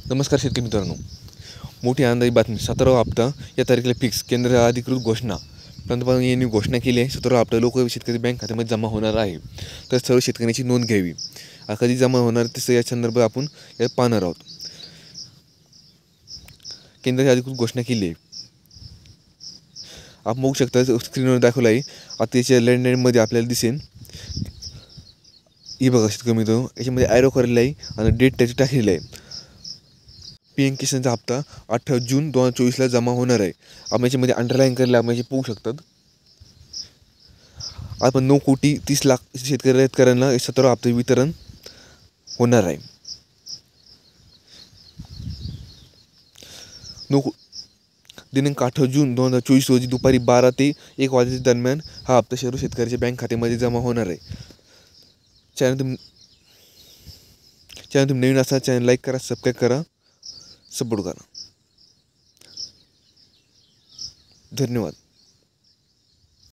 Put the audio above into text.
नमस्कार शेतकरी मित्रांनो, मोठी आनंदाची बातमी. 17वा हप्ता या तारखेला फिक्स. केंद्र अधिकृत घोषणा. पंतप्रधान यांनी घोषणा केली आहे 17वा हप्ता लोक शेतकरी बँक खात्यामध्ये जमा होणार आहे. तर सर्व शेतकऱ्यांची नोंद घ्यावी. कधी जमा होणार तसं या संदर्भात आपण यात पाहणार आहोत. केंद्राची अधिकृत घोषणा केली आहे. आपण बघू शकता स्क्रीनवर दाखवलं आहे. आता त्याच्या लँडलाईनमध्ये आपल्याला दिसेल. ही बघा शेतकरी मित्रांनो, याच्यामध्ये ॲरो करेल आहे आणि डेट त्याची टाकलेली आहे. PM किसानचा हप्ता 28 जून 2024ला जमा होणार आहे. आपण याच्यामध्ये अंडरलाईन करायला आपण पाहू शकतात. आपण 9,30,00,000 शेतकऱ्यांना 17वा हप्ता वितरण होणार आहे. दिनांक 28 जून 2024 रोजी दुपारी 12 ते 1 वाजेच्या दरम्यान हा हप्ता सर्व शेतकऱ्याच्या बँक खात्यामध्ये जमा होणार आहे. चॅनल तुम्ही नवीन असाल चॅनल लाईक करा, सबस्क्राईब करा, सपोर्ट करा. धन्यवाद.